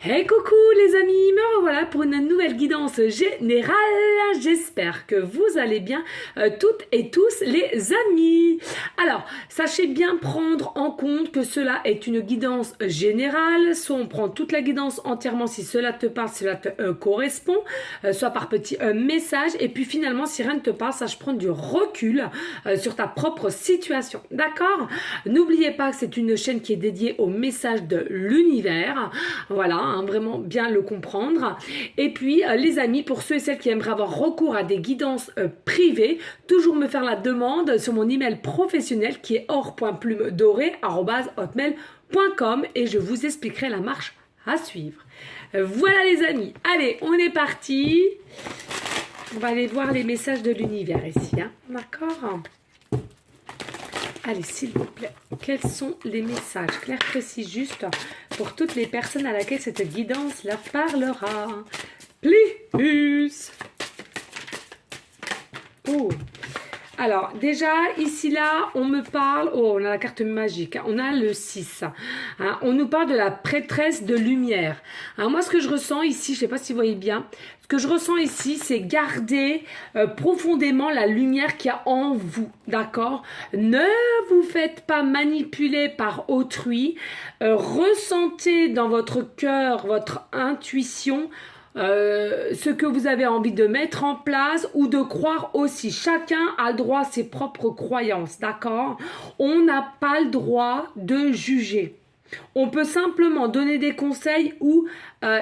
Hey coucou les amis, me revoilà pour une nouvelle guidance générale. J'espère que vous allez bien toutes et tous les amis. Alors, sachez bien prendre en compte que cela est une guidance générale. Soit on prend toute la guidance entièrement si cela te parle, cela te correspond, soit par petits messages. Et puis finalement, si rien ne te parle, sache prendre du recul sur ta propre situation. D'accord? N'oubliez pas que c'est une chaîne qui est dédiée au message de l'univers. Voilà, hein, vraiment bien le comprendre. Et puis, les amis, pour ceux et celles qui aimeraient avoir recours à des guidances privées, toujours me faire la demande sur mon email professionnel qui est or.plumedorée@hotmail.com et je vous expliquerai la marche à suivre. Voilà les amis, allez, on est parti. On va aller voir les messages de l'univers ici, hein. D'accord? Allez, s'il vous plaît, quels sont les messages clairs, précis, justes pour toutes les personnes à laquelle cette guidance leur parlera? Plus. Oh. Alors, déjà, ici, là, on me parle... Oh, on a la carte magique. Hein, on a le 6. Hein, on nous parle de la prêtresse de lumière. Hein, moi, ce que je ressens ici, je ne sais pas si vous voyez bien, ce que je ressens ici, c'est garder profondément la lumière qu'il y a en vous. D'accord? Ne vous faites pas manipuler par autrui. Ressentez dans votre cœur, votre intuition, ce que vous avez envie de mettre en place ou de croire aussi. Chacun a le droit à ses propres croyances, d'accord? On n'a pas le droit de juger. On peut simplement donner des conseils ou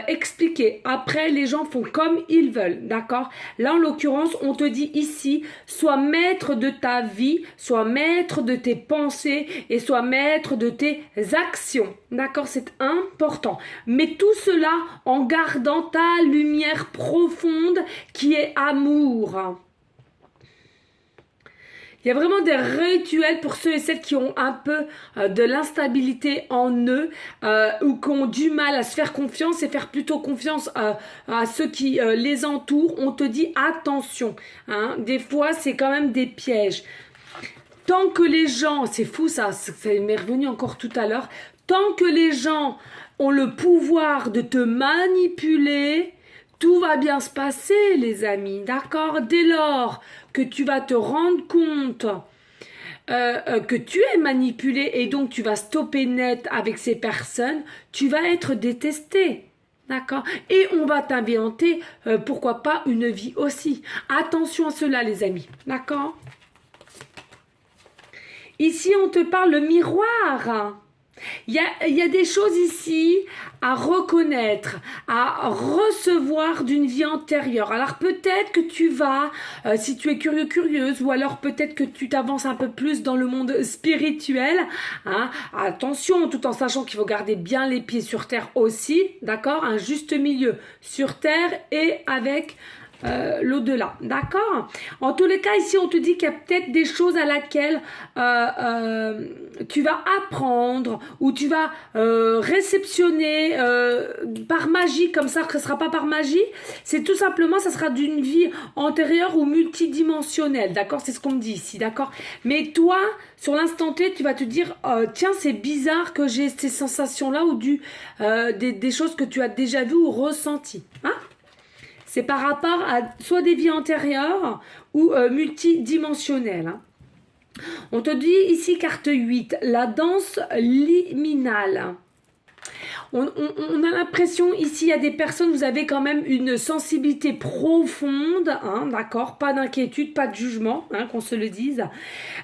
expliquer. Après, les gens font comme ils veulent, d'accord? Là, en l'occurrence, on te dit ici, sois maître de ta vie, sois maître de tes pensées et sois maître de tes actions, d'accord? C'est important. Mais tout cela en gardant ta lumière profonde qui est amour. Il y a vraiment des rituels pour ceux et celles qui ont un peu de l'instabilité en eux ou qui ont du mal à se faire confiance et faire plutôt confiance à ceux qui les entourent. On te dit attention, hein, des fois c'est quand même des pièges. Tant que les gens, c'est fou ça m'est revenu encore tout à l'heure, tant que les gens ont le pouvoir de te manipuler, tout va bien se passer, les amis, d'accord? Dès lors que tu vas te rendre compte que tu es manipulé et donc tu vas stopper net avec ces personnes, tu vas être détesté. D'accord? Et on va t'inventer, pourquoi pas, une vie aussi. Attention à cela, les amis. D'accord? Ici, on te parle le miroir. Il y a des choses ici à reconnaître, à recevoir d'une vie antérieure. Alors peut-être que tu vas, si tu es curieux, curieuse, ou alors peut-être que tu t'avances un peu plus dans le monde spirituel. Hein. Attention, tout en sachant qu'il faut garder bien les pieds sur terre aussi, d'accord? Un juste milieu sur terre et avec... l'au-delà, d'accord? En tous les cas, ici, on te dit qu'il y a peut-être des choses à laquelle tu vas apprendre ou tu vas réceptionner par magie, comme ça, que ce ne sera pas par magie. C'est tout simplement, ça sera d'une vie antérieure ou multidimensionnelle, d'accord? C'est ce qu'on me dit ici, d'accord? Mais toi, sur l'instant T, tu vas te dire, tiens, c'est bizarre que j'ai ces sensations-là ou des choses que tu as déjà vues ou ressenties, hein? C'est par rapport à soit des vies antérieures ou multidimensionnelles. Hein. On te dit ici, carte 8, la danse liminale. On a l'impression, ici, il y a des personnes, vous avez quand même une sensibilité profonde, hein, d'accord? Pas d'inquiétude, pas de jugement, hein, qu'on se le dise.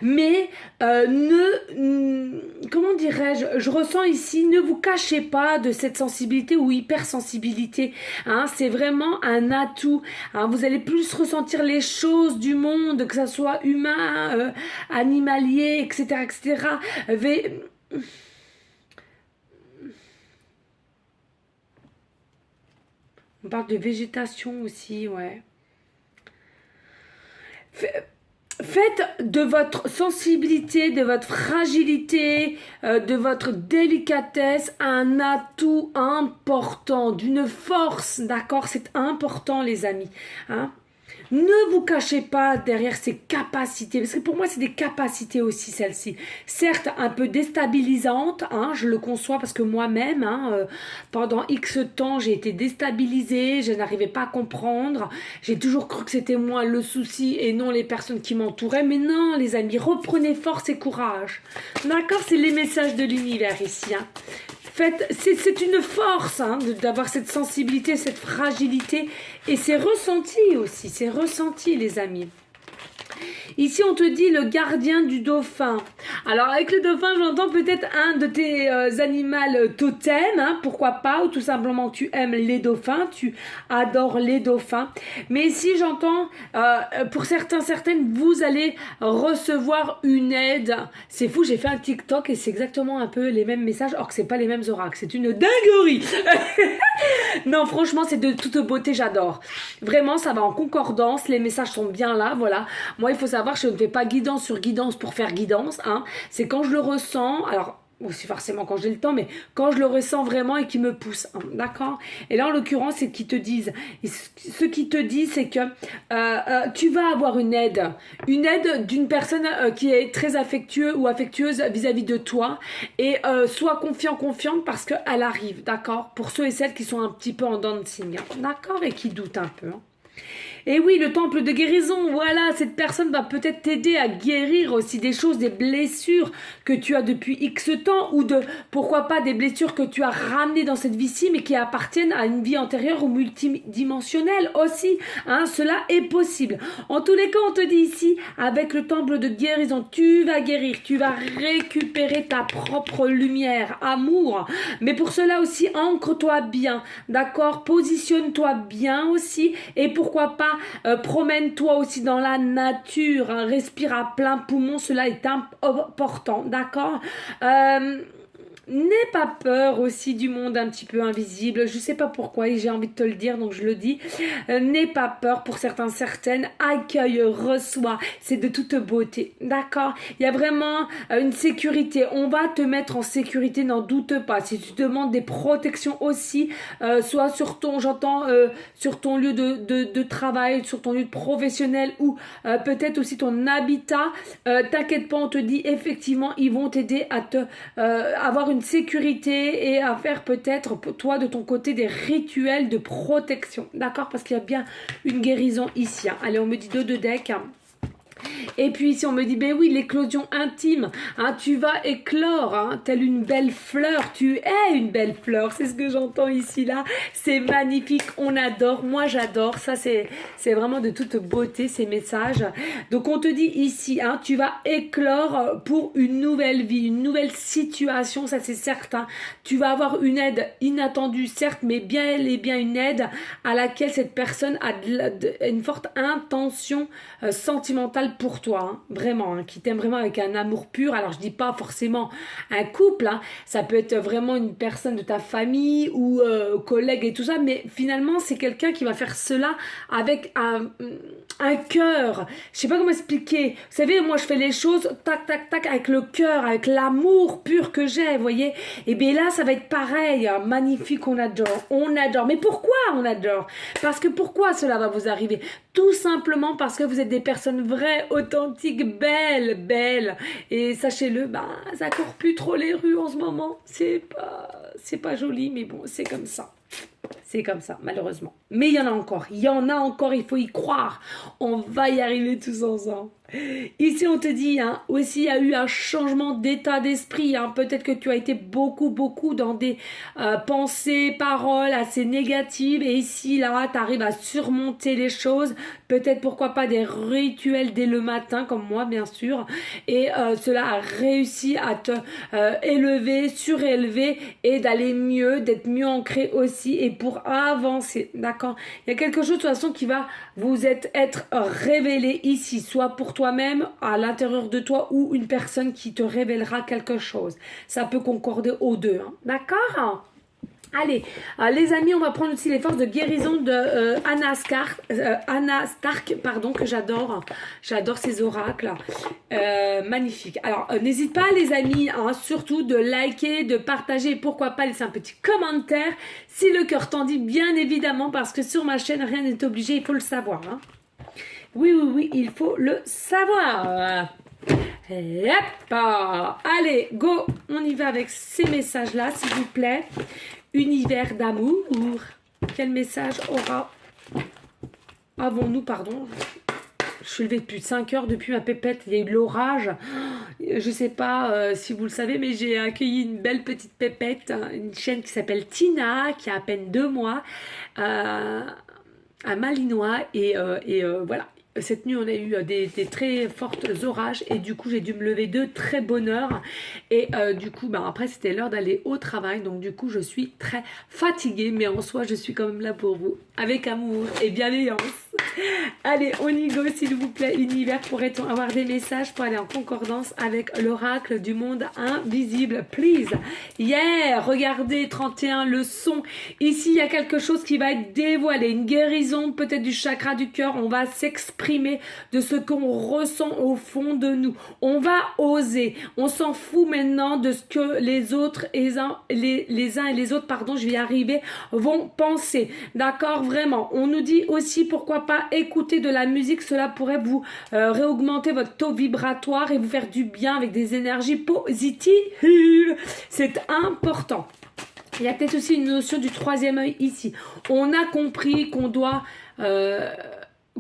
Mais comment dirais-je, je ressens ici, ne vous cachez pas de cette sensibilité ou hypersensibilité. Hein, c'est vraiment un atout. Hein, vous allez plus ressentir les choses du monde, que ce soit humain, animalier, etc., etc. On parle de végétation aussi, ouais. Faites de votre sensibilité, de votre fragilité, de votre délicatesse un atout important, d'une force, d'accord? C'est important, les amis. Hein? Ne vous cachez pas derrière ces capacités, parce que pour moi, c'est des capacités aussi, celles-ci. Certes, un peu déstabilisantes, hein, je le conçois, parce que moi-même, hein, pendant X temps, j'ai été déstabilisée, je n'arrivais pas à comprendre. J'ai toujours cru que c'était moi le souci et non les personnes qui m'entouraient. Mais non, les amis, reprenez force et courage. D'accord, c'est les messages de l'univers ici. Hein. C'est une force hein, d'avoir cette sensibilité, cette fragilité. Et c'est ressenti aussi, c'est ressenti les amis. Ici, on te dit le gardien du dauphin. Alors, avec le dauphin, j'entends peut-être un de tes animaux totems, hein, pourquoi pas, ou tout simplement tu aimes les dauphins, tu adores les dauphins. Mais ici, j'entends, pour certaines, vous allez recevoir une aide. C'est fou, j'ai fait un TikTok et c'est exactement un peu les mêmes messages, or que c'est pas les mêmes oracles. C'est une dinguerie. Non, franchement, c'est de toute beauté, j'adore. Vraiment, ça va en concordance, les messages sont bien là, voilà. Moi, il faut savoir que je ne fais pas guidance sur guidance pour faire guidance, hein. C'est quand je le ressens, alors aussi forcément quand j'ai le temps, mais quand je le ressens vraiment et qui me pousse, hein, d'accord. Et là, en l'occurrence, c'est qu'ils te disent, ce qui te dit, c'est que tu vas avoir une aide d'une personne qui est très affectueuse ou affectueuse vis-à-vis de toi, et sois confiante parce qu'elle arrive, d'accord. Pour ceux et celles qui sont un petit peu en dancing, hein, d'accord, et qui doutent un peu, hein. Et oui, le temple de guérison, voilà, cette personne va peut-être t'aider à guérir aussi des choses, des blessures que tu as depuis X temps, ou de, pourquoi pas, des blessures que tu as ramenées dans cette vie-ci, mais qui appartiennent à une vie antérieure ou multidimensionnelle aussi, hein, cela est possible. En tous les cas, on te dit ici, avec le temple de guérison, tu vas guérir, tu vas récupérer ta propre lumière, amour, mais pour cela aussi, ancre-toi bien, d'accord, positionne-toi bien aussi, et pourquoi pas, promène-toi aussi dans la nature, hein, respire à plein poumon, cela est important, d'accord. N'aie pas peur aussi du monde un petit peu invisible. Je sais pas pourquoi et j'ai envie de te le dire, donc je le dis. N'aie pas peur pour certaines. Accueille, reçois. C'est de toute beauté. D'accord? Il y a vraiment une sécurité. On va te mettre en sécurité, n'en doute pas. Si tu demandes des protections aussi, soit sur ton, sur ton lieu de travail, sur ton lieu professionnel ou peut-être aussi ton habitat, t'inquiète pas, on te dit effectivement, ils vont t'aider à te avoir une sécurité et à faire peut-être toi de ton côté des rituels de protection, d'accord, parce qu'il y a bien une guérison ici, hein. Allez, on me dit 2 de deck, hein. Et puis ici on me dit, ben oui, l'éclosion intime, hein, tu vas éclore, hein, telle une belle fleur, tu es une belle fleur, c'est ce que j'entends ici là, c'est magnifique, on adore, moi j'adore, ça c'est vraiment de toute beauté ces messages. Donc on te dit ici, hein, tu vas éclore pour une nouvelle vie, une nouvelle situation, ça c'est certain, tu vas avoir une aide inattendue certes, mais bien une aide à laquelle cette personne a une forte intention sentimentale pour toi, hein, vraiment, hein, qui t'aime vraiment avec un amour pur. Alors je dis pas forcément un couple, hein, ça peut être vraiment une personne de ta famille ou collègue et tout ça, mais finalement c'est quelqu'un qui va faire cela avec un cœur. Je sais pas comment expliquer. Vous savez, moi je fais les choses tac tac tac avec le cœur, avec l'amour pur que j'ai, vous voyez. Et bien là ça va être pareil, hein, magnifique, on adore, on adore. Mais pourquoi on adore? Parce que pourquoi cela va vous arriver? Tout simplement parce que vous êtes des personnes vraies, authentiques, belles. Et sachez-le, bah, ça court plus trop les rues en ce moment. C'est pas joli, mais bon, c'est comme ça. C'est comme ça, malheureusement. Mais il y en a encore, il faut y croire. On va y arriver tous ensemble. Ici, on te dit, hein, aussi, il y a eu un changement d'état d'esprit. Hein. Peut-être que tu as été beaucoup dans des pensées, paroles assez négatives. Et ici, là, tu arrives à surmonter les choses. Peut-être, pourquoi pas, des rituels dès le matin, comme moi, bien sûr. Et cela a réussi à te élever, surélever et d'aller mieux, d'être mieux ancré aussi. Et pour avancer, d'accord? Il y a quelque chose, de toute façon, qui va vous être révélé ici, soit pour toi-même, à l'intérieur de toi, ou une personne qui te révélera quelque chose. Ça peut concorder aux deux, hein. D'accord? Allez, les amis, on va prendre aussi les forces de guérison de Anna Stark, pardon, que j'adore. J'adore ces oracles. Magnifique. Alors, n'hésite pas, les amis, hein, surtout de liker, de partager, pourquoi pas laisser un petit commentaire si le cœur t'en dit, bien évidemment, parce que sur ma chaîne, rien n'est obligé, il faut le savoir, hein. Oui, oui, oui, il faut le savoir. Hop, allez, go, on y va avec ces messages-là, s'il vous plaît. Univers d'amour. Quel message avons-nous, pardon? Je suis levée depuis 5 heures depuis ma pépette, il y a eu de l'orage. Je sais pas si vous le savez, mais j'ai accueilli une belle petite pépette, une chienne qui s'appelle Tina, qui a à peine 2 mois, à Malinois. Et voilà, cette nuit on a eu des très fortes orages et du coup j'ai dû me lever de très bonne heure. Et du coup après c'était l'heure d'aller au travail, donc du coup je suis très fatiguée, mais en soi je suis quand même là pour vous, avec amour et bienveillance. Allez, on y go s'il vous plaît, univers, pourrait-on avoir des messages pour aller en concordance avec l'oracle du monde invisible, please. Yeah, regardez 31, le son. Ici, il y a quelque chose qui va être dévoilé, une guérison peut-être du chakra du cœur. On va s'exprimer de ce qu'on ressent au fond de nous. On va oser. On s'en fout maintenant de ce que les autres, les uns et les autres, pardon, je vais y arriver, vont penser. D'accord, vraiment. On nous dit aussi pourquoi pas écouter de la musique, cela pourrait vous réaugmenter votre taux vibratoire et vous faire du bien avec des énergies positives. C'est important. Il y a peut-être aussi une notion du troisième œil ici. On a compris qu'on doit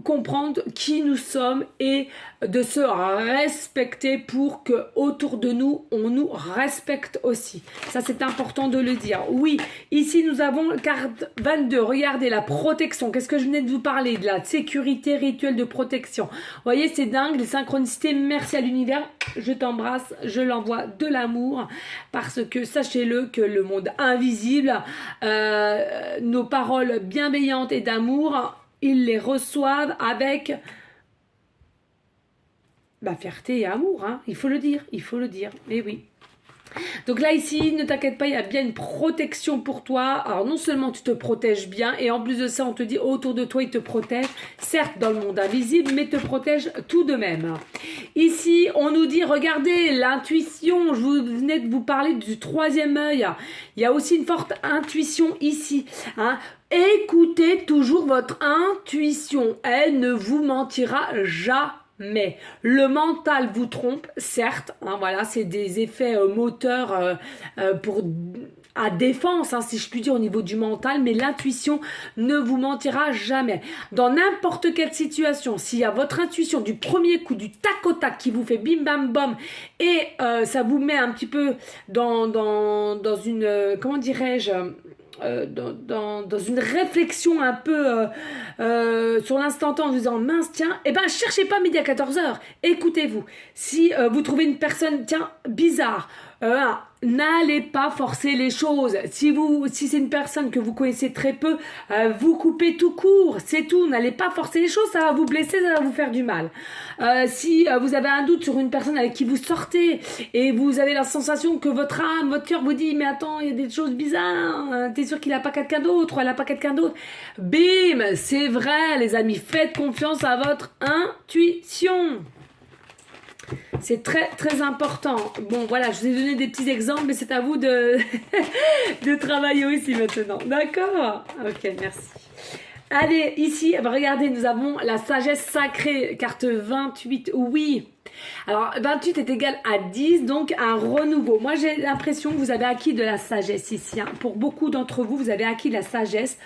comprendre qui nous sommes et de se respecter pour que autour de nous on nous respecte aussi. Ça c'est important de le dire. Oui, ici nous avons carte 22. Regardez la protection. Qu'est-ce que je venais de vous parler? De la sécurité rituelle de protection. Vous voyez, c'est dingue les synchronicités. Merci à l'univers. Je t'embrasse. Je l'envoie de l'amour parce que sachez-le que le monde invisible, nos paroles bienveillantes et d'amour, ils les reçoivent avec fierté et amour, hein. Il faut le dire, mais oui. Donc là ici, ne t'inquiète pas, il y a bien une protection pour toi. Alors non seulement tu te protèges bien, et en plus de ça on te dit autour de toi il te protège, certes dans le monde invisible, mais te protège tout de même. Ici on nous dit, regardez l'intuition, je venais de vous parler du troisième œil, il y a aussi une forte intuition ici, hein. Écoutez toujours votre intuition, elle ne vous mentira jamais. Le mental vous trompe, certes, hein, voilà, c'est des effets moteurs à défense, hein, si je puis dire, au niveau du mental, mais l'intuition ne vous mentira jamais. Dans n'importe quelle situation, s'il y a votre intuition du premier coup, du tac au tac, qui vous fait bim bam bam, et ça vous met un petit peu dans une, comment dirais-je, dans une réflexion un peu sur l'instant temps en vous disant mince tiens, cherchez pas midi à 14h, écoutez-vous. Si vous trouvez une personne tiens bizarre, n'allez pas forcer les choses. Si c'est une personne que vous connaissez très peu, vous coupez tout court, c'est tout. N'allez pas forcer les choses, ça va vous blesser, ça va vous faire du mal. Si vous avez un doute sur une personne avec qui vous sortez et vous avez la sensation que votre âme, votre cœur vous dit mais attends, il y a des choses bizarres, hein, t'es sûr qu'il n'a pas quelqu'un d'autre ou elle n'a pas quelqu'un d'autre, bim, c'est vrai les amis, faites confiance à votre intuition. C'est très très important. Bon voilà, je vous ai donné des petits exemples, mais c'est à vous de travailler aussi maintenant. D'accord? Ok, merci. Allez, ici, regardez, nous avons la sagesse sacrée, carte 28, oui. Alors, 28 est égal à 10, donc un renouveau. Moi, j'ai l'impression que vous avez acquis de la sagesse ici, hein. Pour beaucoup d'entre vous, vous avez acquis de la sagesse.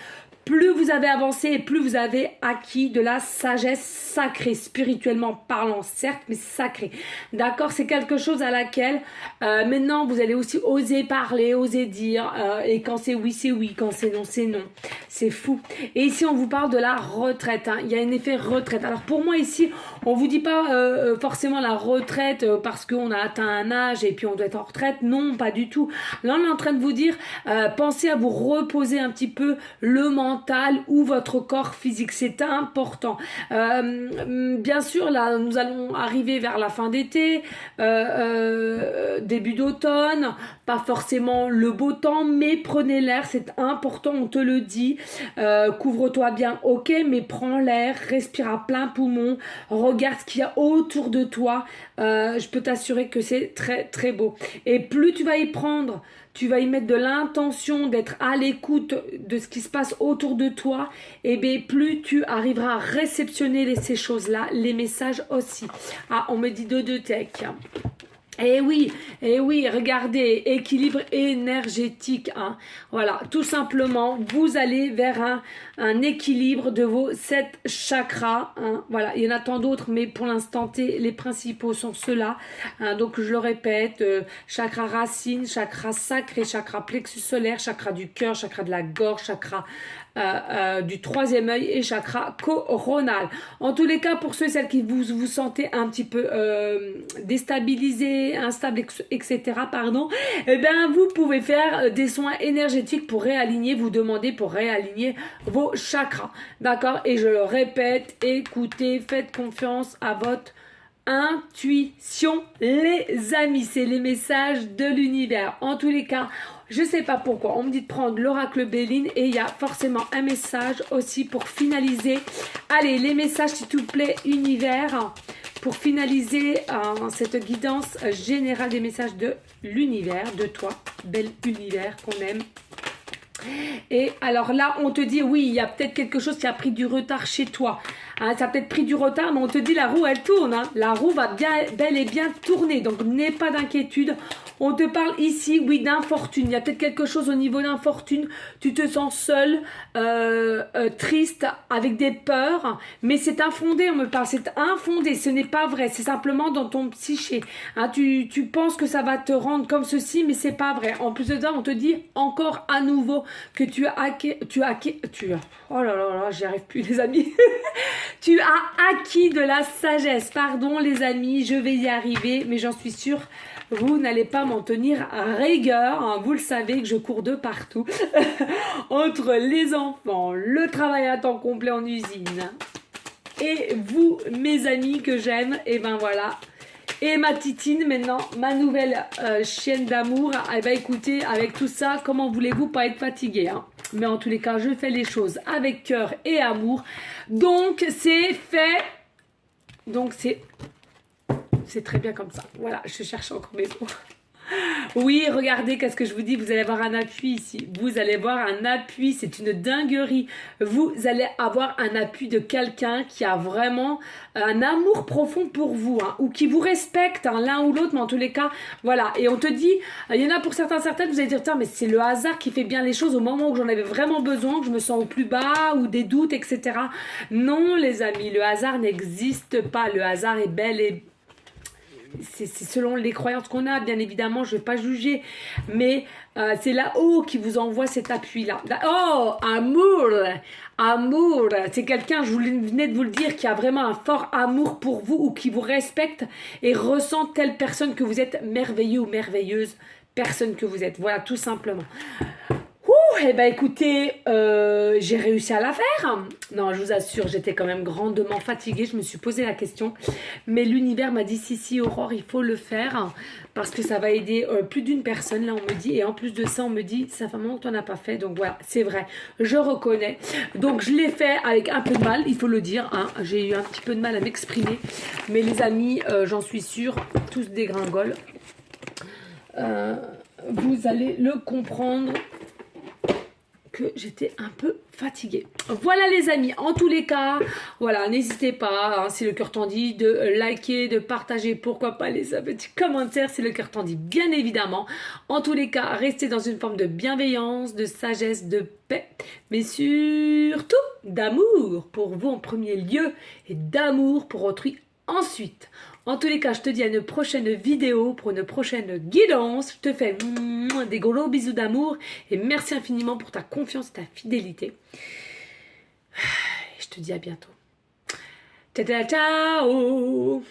Plus vous avez avancé et plus vous avez acquis de la sagesse sacrée, spirituellement parlant, certes, mais sacrée. D'accord, c'est quelque chose à laquelle maintenant vous allez aussi oser parler, oser dire. Et quand c'est oui, quand c'est non, c'est non. C'est fou. Et ici, on vous parle de la retraite, hein. Il y a un effet retraite. Alors pour moi ici, on vous dit pas forcément la retraite parce qu'on a atteint un âge et puis on doit être en retraite. Non, pas du tout. Là, on est en train de vous dire, pensez à vous reposer un petit peu le mental ou votre corps physique, c'est important. Bien sûr, là, nous allons arriver vers la fin d'été, début d'automne, pas forcément le beau temps, mais prenez l'air, c'est important, on te le dit. Couvre-toi bien, ok, mais prends l'air, respire à plein poumon, regarde ce qu'il y a autour de toi. Je peux t'assurer que c'est très très beau. Et plus tu vas y prendre tu vas y mettre de l'intention d'être à l'écoute de ce qui se passe autour de toi, et bien plus tu arriveras à réceptionner ces choses-là, les messages aussi. Ah, on me dit de tech. Eh oui, regardez, équilibre énergétique, hein. Voilà, tout simplement, vous allez vers un équilibre de vos 7 chakras, hein. Voilà, il y en a tant d'autres, mais pour l'instant T, les principaux sont ceux-là, hein. Donc je le répète, chakra racine, chakra sacré, chakra plexus solaire, chakra du cœur, chakra de la gorge, chakra du troisième œil et chakra coronal. En tous les cas, pour ceux et celles qui vous sentez un petit peu déstabilisé, instable, etc., pardon, eh bien, vous pouvez faire des soins énergétiques pour réaligner, vous demandez pour réaligner vos chakras. D'accord? Et je le répète, écoutez, faites confiance à votre intuition, les amis. C'est les messages de l'univers. En tous les cas, je sais pas pourquoi, on me dit de prendre l'oracle Béline et il y a forcément un message aussi pour finaliser. Allez, les messages s'il te plaît, univers, pour finaliser cette guidance générale des messages de l'univers, de toi, bel univers qu'on aime. Et alors là, on te dit, oui, il y a peut-être quelque chose qui a pris du retard chez toi. Hein, ça a peut-être pris du retard, mais on te dit, la roue, elle tourne. Hein. La roue va bel et bien tourner. Donc, n'aie pas d'inquiétude. On te parle ici, oui, d'infortune. Il y a peut-être quelque chose au niveau d'infortune. Tu te sens seul, triste, avec des peurs. Mais c'est infondé, on me parle. C'est infondé, ce n'est pas vrai. C'est simplement dans ton psyché. Hein, tu penses que ça va te rendre comme ceci, mais c'est pas vrai. En plus de ça, on te dit encore à nouveau que oh là là là, j'y arrive plus les amis. Tu as acquis de la sagesse. Pardon les amis, je vais y arriver, mais j'en suis sûre, vous n'allez pas m'en tenir à rigueur. Hein. Vous le savez que je cours de partout. Entre les enfants, le travail à temps complet en usine et vous, mes amis que j'aime, et ben voilà. Et ma titine maintenant, ma nouvelle chienne d'amour. Eh ben écoutez, avec tout ça, comment voulez-vous pas être fatigué, hein? Mais en tous les cas, je fais les choses avec cœur et amour. Donc c'est fait. Donc c'est très bien comme ça. Voilà, je cherche encore mes mots. Oui, regardez, qu'est-ce que je vous dis, vous allez avoir un appui ici. Vous allez voir un appui, c'est une dinguerie. Vous allez avoir un appui de quelqu'un qui a vraiment un amour profond pour vous, hein, ou qui vous respecte, hein, l'un ou l'autre, mais en tous les cas, voilà. Et on te dit, il y en a pour certaines, vous allez dire, tiens, mais c'est le hasard qui fait bien les choses au moment où j'en avais vraiment besoin, que je me sens au plus bas, ou des doutes, etc. Non, les amis, le hasard n'existe pas. Le hasard est bel et c'est selon les croyances qu'on a, bien évidemment, je ne vais pas juger, mais c'est là-haut qui vous envoie cet appui-là. Oh, amour, c'est quelqu'un, je venais de vous le dire, qui a vraiment un fort amour pour vous ou qui vous respecte et ressent telle personne que vous êtes, merveilleux ou merveilleuse personne que vous êtes. Voilà, tout simplement. Eh ben écoutez, j'ai réussi à la faire. Non, je vous assure, j'étais quand même grandement fatiguée. Je me suis posé la question. Mais l'univers m'a dit, si, Aurore, il faut le faire. Parce que ça va aider plus d'une personne, là, on me dit. Et en plus de ça, on me dit, ça fait un moment que tu n'en as pas fait. Donc voilà, c'est vrai, je reconnais. Donc je l'ai fait avec un peu de mal, il faut le dire. Hein. J'ai eu un petit peu de mal à m'exprimer. Mais les amis, j'en suis sûre, tous dégringolent. Vous allez le comprendre, que j'étais un peu fatiguée. Voilà les amis, en tous les cas, voilà, n'hésitez pas, hein, si le cœur t'en dit, de liker, de partager, pourquoi pas les petits commentaires si le cœur t'en dit, bien évidemment. En tous les cas, restez dans une forme de bienveillance, de sagesse, de paix, mais surtout d'amour pour vous en premier lieu et d'amour pour autrui ensuite. En tous les cas, je te dis à une prochaine vidéo pour une prochaine guidance. Je te fais des gros bisous d'amour et merci infiniment pour ta confiance et ta fidélité. Je te dis à bientôt. Ciao, ciao.